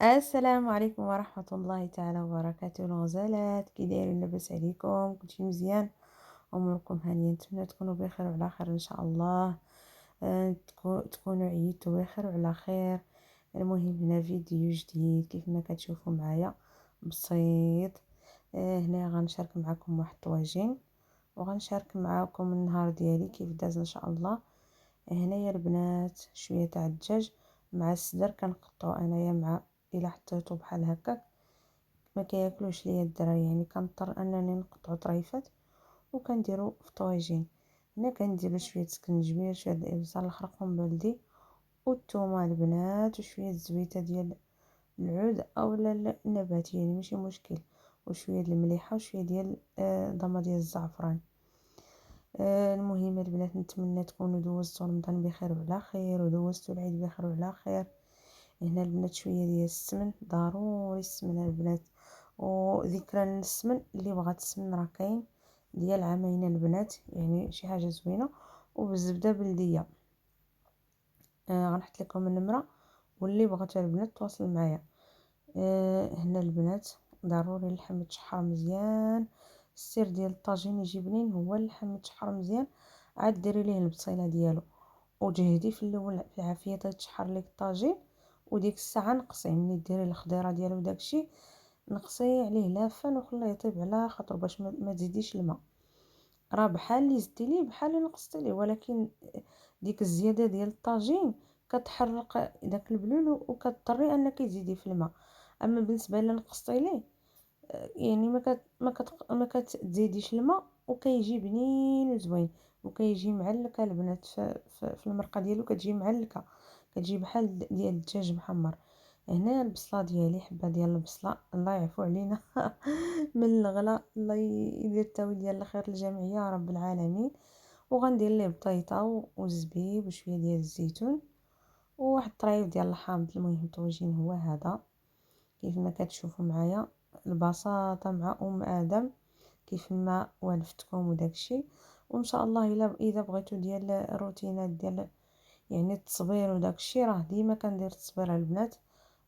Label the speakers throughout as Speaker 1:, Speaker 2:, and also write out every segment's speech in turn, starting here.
Speaker 1: السلام عليكم ورحمة الله تعالى وبركاته الغزالات، كي دايرين؟ لاباس عليكم؟ كلشي مزيان؟ اموركم هانية؟ نتمنى تكونوا بخير وعلى خير ان شاء الله. تكونوا عيدتوا بخير وعلى خير. المهم هنا فيديو جديد كيف ما كتشوفوا معايا، بسيط. هنا غنشارك معكم واحد الطواجين، وغنشارك معكم النهار ديالي كيف داز ان شاء الله. هنايا البنات شويه تاع الدجاج مع السدر كنقطعو انايا مع، الا حطيتو بحال هكا ما كياكلوش ليا الدراري، يعني كنضطر انني نقطعو طريفات وكنديرو في طواجين. هنا كنديرو شويه سكنجبير، شويه الابزار، الخرقوم بلدي والثومه البنات، وشويه الزويته ديال العود اولا النباتي يعني ماشي مشكل، وشويه المليحه وشويه ديال ضمه ديال الزعفران. المهم البنات نتمنى تكونوا دوزتوا رمضان بخير وعلى خير، ودوزتوا العيد بخير وعلى خير. هنا البنات شويه ديال السمن، ضروري السمن البنات. وذكرى للسمن اللي بغات السمن راه كاين ديال عامين البنات، يعني شي حاجه زوينه، وبالزبده بلديه. غنحط لكم النمره، واللي بغات البنات تواصل معايا. هنا البنات ضروري اللحم يتشحر مزيان. السر ديال الطاجين يجي بنين هو اللحم يتشحر مزيان، عاد ديري ليه البصيله ديالو وجهدي في الاول في العافيه تيتشحر لك الطاجين، وديك الساعه نقصيه ملي ديري الخضيره ديالو داكشي، نقصي عليه لافه وخليه يطيب على خاطر باش ما تزيديش الماء. راه بحال اللي زدتي ليه بحال اللي نقصتي ليه، ولكن ديك الزياده ديال الطاجين كتحرق داك البلول وكتضطري انك تزيدي في الماء. اما بالنسبه لنا نقصتي ليه، يعني ما كتزيديش الماء، وكيجي بنين وزوين، وكيجي معلكه البنات في المرقه ديالو، كتجي معلكه، كتجي بحال ديال الدجاج محمر. هنا البصله ديالي، حبه ديال البصله، الله يعفو علينا من الغلا، الله يدير التاويل ديال الخير للجميع يا رب العالمين. وغندير ليه بطيطه وزبيب وشويه ديال الزيتون وواحد الطريف ديال الحامض. المهم الطوجين هو هذا كيف ما كتشوفوا معايا، البساطه مع ادم، كيف ما والفتكم وداكشي. وان شاء الله اذا بغيتوا ديال الروتينات ديال يعني التصبير وداكشي، راه ديما كندير التصبير البنات،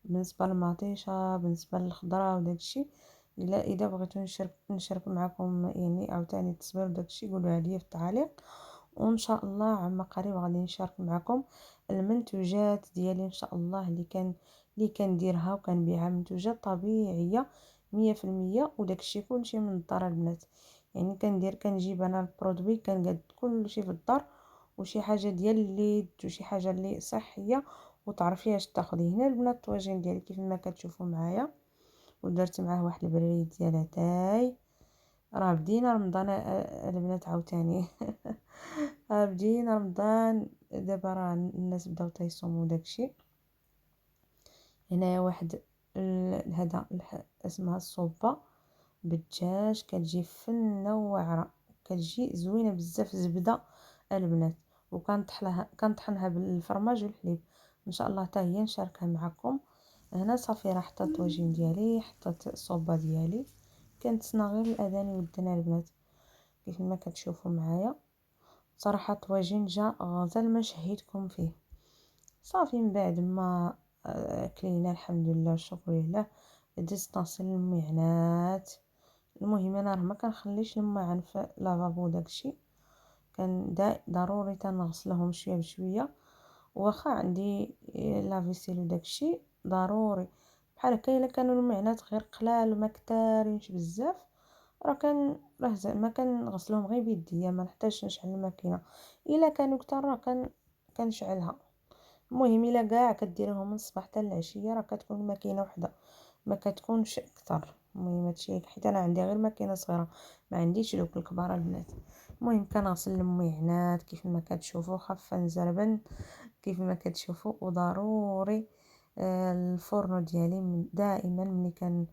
Speaker 1: بالنسبه للمطيشه، بالنسبه للخضره وداكشي. اذا بغيتو نشارك معكم يعني عاوتاني التصبير وداكشي قولوا لي في التعليق، وان شاء الله عما قريب غادي نشارك معكم المنتوجات ديالي ان شاء الله اللي كنديرها وكنبيعها، منتوجات طبيعيه 100%، وداكشي كلشي من الدار البنات. يعني كنجيب انا البرودوي كنقاد كلشي في الدار، وشي حاجه ديال اليد وشي حاجه اللي صحيه وتعرفي اش تاخدي. هنا البنات الطواجن ديالي كيف ما كتشوفوا معايا، ودرت معاه واحد البريد ديال اتاي. راه بدينا رمضان البنات عاوتاني بدينا رمضان دابا، راه الناس بداو تيصوموا داكشي. هنايا واحد هذا اسمها الصوبه بالدجاج، كتجي فنه واعره، كتجي زوينه بزاف، زبده البنات، كنطحنها بالفرماج والحليب. ان شاء الله حتى هي نشاركها معكم. هنا صافي راه حطيت الطواجن ديالي، حطيت الصوبه ديالي، كنتسنى غير الاذان يودنا البنات كيف ما كتشوفوا معايا. صراحه طواجن جا غزال ما شهيتكم فيه. صافي من بعد ما كلينا الحمد لله والشكر لله، دزت نغسل المعانات. المهم انا راه ما كنخليش الماعن في لافابو داكشي، كان ضروري تنغسلهم شويه بشويه. واخا عندي لافيسيل وداكشي ضروري بحال هكا، الا كانوا المعانات غير قلال وما كتارينش بزاف، راه زعما كنغسلهم غير بيديا، ما نحتاجش نشعل الماكينه. الا كانوا كتار راه كنشعلها. المهم الا كاع كديريهم من الصباح حتى العشيه، راه كتكون الماكينه وحده، ما كتكونش اكثر. المهم هادشي حيت انا عندي غير ماكينه صغيره، ما عنديش دوك الكبار البنات. المهم كنغسل المعينات كيف ما كتشوفوا، خفه نزربن كيف ما كتشوفوا. وضروري الفرن ديالي دائما ملي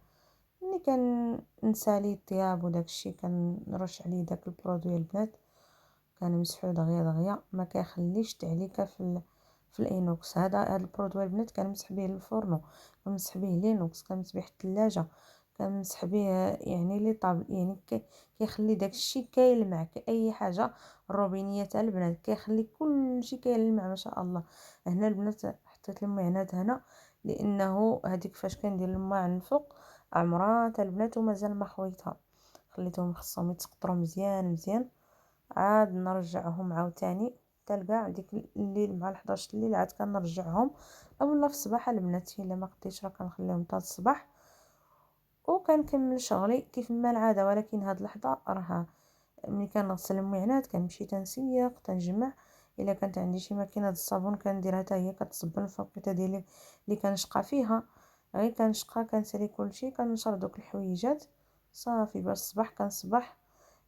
Speaker 1: نسالي الثياب وداكشي كنرش عليه داك البرودوي البنات، كنمسحو دغيا دغيا، ما كيخليش تعليكه في الانوكس. هذا البرودوي البنات كنمسح به الفرن، كنمسح به لينوكس، كنمسح به الثلاجه، كنمسح به يعني لي طاب، يعني كيخلي داكشي كيلمع اي حاجه. الروبينيات البنات كيخلي كلشي كيلمع ما شاء الله. هنا البنات حطيت المعينات هنا لانه هذيك فاش كندير الماء على الفوق عمرات البنات ومازال ما خويتها، خليتهم خصهم يتقطروا مزيان مزيان، عاد نرجعهم عاوتاني حتى لكاع ديك الليل مع 11 الليل عاد كنرجعهم، اولا في الصباح البنات الا ما قديتش راه كنخليهم حتى الصباح وكنكمل شغلي كيف ما العاده. ولكن هاد اللحظه راه ملي كنغسل المعانات كنمشي تنسيق تنجمع، الا كانت عندي شي ماكينه الصابون كنديرها حتى هي كتصبن الفوقيته ديالي اللي كنشقى فيها، غير كنشقى كنسالي كلشي كنشر دوك الحويجات صافي باش الصباح كنصبح.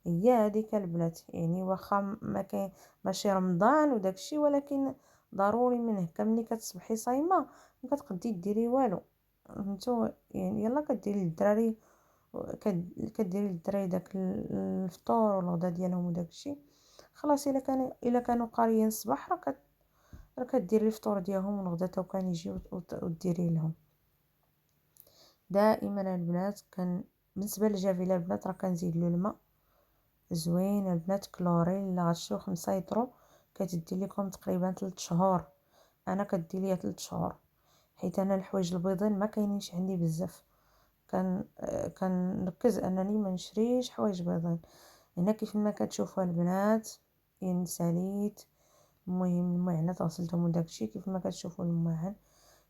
Speaker 1: هي هذيك البنات يعني واخا ما كاين ماشي رمضان وداكشي، ولكن ضروري من هكا ملي كتصبحي صايمه ما كتقدي ديري والو. فهمتوا يعني يلا كديري للدراري كديري للدراري داك الفطور والغدا ديالهم وداكشي خلاص. الا كانوا قاريين الصباح راه كديري الفطور ديالهم والغدا تا كان يجيو وديري لهم. دائما البنات بالنسبه للجافيله البنات راه كنزيد له الماء زوين البنات كلورين الا غتشريو 5 يطرو كتدي لكم تقريبا 3 شهور. انا كدي ليا 3 شهور حيت انا الحوايج البيضين ما كاينينش عندي بزاف، كنركز انني ما نشريش حوايج بيضين. هنا كيف ما كتشوفوا البنات يعني ساليت المهم المعانات غسلتهم وداكشي كيف ما كتشوفوا المعان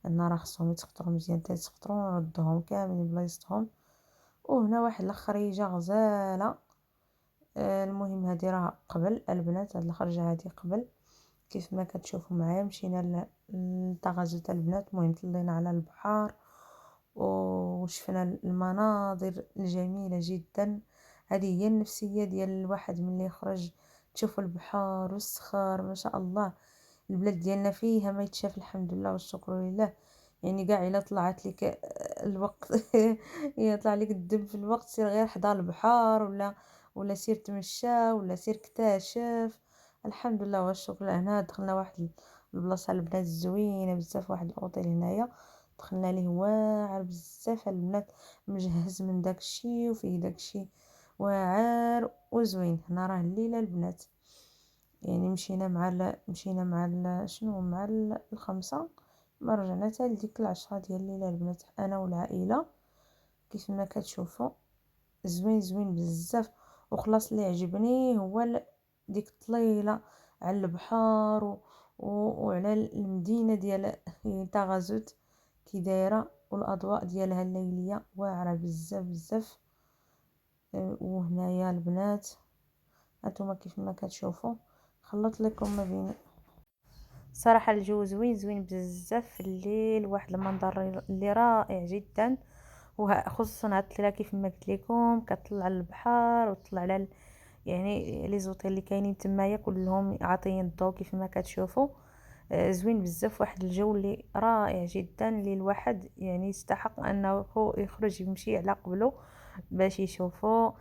Speaker 1: انا راه خصهم يتقطروا مزيان يتقطروا نردهم كاملين بلايصتهم. وهنا واحد الخريجه غزاله المهم هذه راه قبل البنات، هاد الخرجه هذه قبل كيف ما كتشوفوا معايا مشينا لطاغازوت البنات، المهم طلينا على البحر وشفنا المناظر الجميله جدا. هذه هي النفسيه ديال الواحد ملي يخرج تشوف البحر والسخار ما شاء الله. البلاد ديالنا فيها ما يتشاف الحمد لله والشكر لله. يعني كاع الا طلعت لك الوقت يطلع لك الدم في الوقت سير غير حدا البحر ولا سير تمشى ولا سير اكتشف. الحمد لله والشكر. هنا دخلنا واحد البلاصه البنات زوينه بزاف، واحد الاوتيل هنايا دخلنا ليه واعر بزاف البنات، مجهز من داكشي وفيه داكشي واعر وزوين. هنا راه الليله البنات يعني مشينا مع شنو مع الخمسة ما رجعنا حتى لديك 10 ديال الليله البنات انا والعائله. كيف ما كتشوفوا زوين زوين بزاف. وخلاص اللي عجبني هو ديك الطليله على البحر وعلى المدينه ديال طاغازوت كي دايره والاضواء ديالها الليليه واعره بزاف بزاف. وهنايا البنات هانتوما كيف ما كتشوفوا خلط لكم ما بين صراحه الجو زوين زوين بزاف في الليل، واحد المنظر اللي رائع جدا. وخصوصا هاد الليله كيف ما قلت لكم كتطلع على البحر وتطلع على يعني لي زوطيل اللي كاينين تمايا كلهم عاطيين الضوء كيف ما كتشوفوا. زوين بزاف واحد الجو اللي رائع جدا اللي الواحد يعني يستحق انه يخرج يمشي على قبله باش يشوفوا.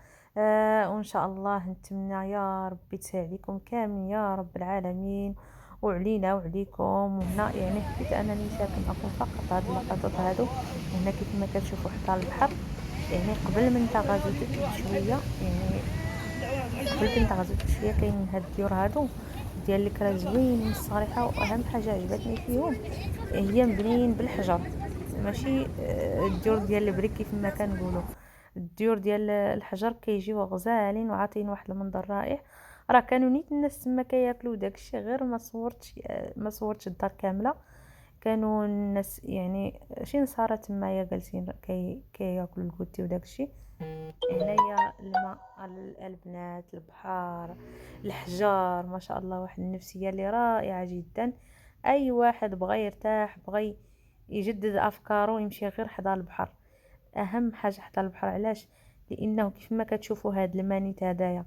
Speaker 1: وان شاء الله نتمنى يا ربي تسهل عليكم كامل يا رب العالمين وعلينا وعليكم. وهنا يعني حبيت انني نشارك معكم فقط هاد اللقطات هادو. وهنا كيف ما كتشوفوا حتى البحر يعني قبل من طاغازوت بشويه يعني قبل من طاغازوت بشويه كاين هاد الديور هادو ديال الكرا زوينين الصراحه. واهم حاجه عجبتني فيهم هي مبنيين بالحجر ماشي الديور ديال البريك كيف ما كنقولوا. الديور ديال الحجر كيجيو غزالين وعاطين واحد المنظر رائع. راه كانوا نيت الناس تما كياكلوا داكشي غير ما صورتش الدار كامله. كانوا الناس يعني شي نصارى تمايا جالسين كياكلوا الكوتي وداكشي. هنايا الماء البنات البحر الحجار ما شاء الله واحد النفسيه اللي رائعه جدا. اي واحد بغى يرتاح بغى يجدد افكاره يمشي غير حدا البحر. اهم حاجه حدا البحر علاش؟ لانه كيف ما كتشوفوا هاد المانيت هدايا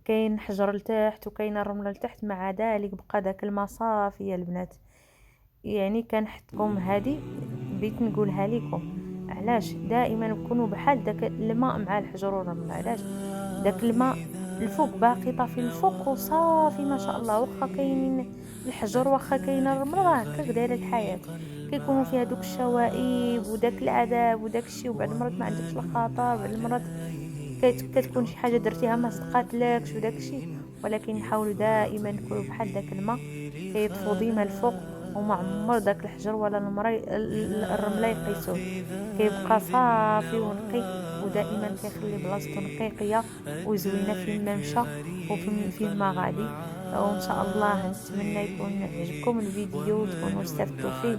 Speaker 1: كاين حجر لتحت وكاين الرمله لتحت، مع ذلك بقى داك الماء صافي يا البنات. يعني كنحطكم هذه بغيت نقولها لكم علاش دائما كونوا بحال داك الماء مع الحجر والرمل. علاش داك الماء الفوق باقي طافي الفوق وصافي ما شاء الله. واخا كاينين الحجر واخا كاين الرمل راه هكاك دايره الحياه. كيكونوا فيها دوك الشوائب وداك العذاب وداك الشيء، وبعد المرات ما عندكش الخطر، بعد المرات كتكون شي حاجه درتيها ما صدقاتلكش وداك الشيء. ولكن نحاولوا دائما نكونوا بحال داك الماء كيطفو ديما الفوق
Speaker 2: وما عمر داك الحجر ولا الرمله يقيسوه، كيبقى صافي ونقي، ودائما كيخلي بلاصتو نقيقيه وزوينه فين ما مشى وفين ما غادي. وان شاء الله نتمنى يكون عجبكم الفيديو وتكونوا استفدتوا فيه،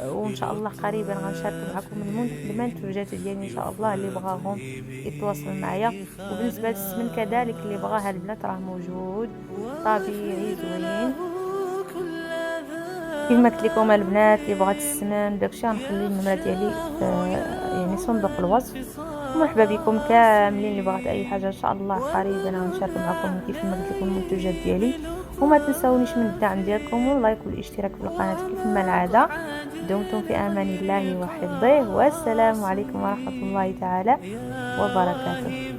Speaker 2: وان شاء الله قريبا غنشارك معكم المنتوجات ديالي ان شاء الله، اللي بغاهم يتواصل معايا. وبالنسبه للسمن كذلك اللي بغاها البنات راه موجود طبيعي زوين. كيما قلت لكم البنات اللي بغات السمن داكشي غنخلي النمره ديالي في يعني صندوق الوصف. مرحبا بكم كاملين، اللي بغات اي حاجه ان شاء الله قريبا غنشارك معكم كيف ما قلت لكم المنتوجات ديالي. وما تنسونيش من الدعم ديالكم واللايك والاشتراك في القناه كيف ما العاده. دمتم في امان الله وحفظه، والسلام عليكم ورحمه الله تعالى وبركاته.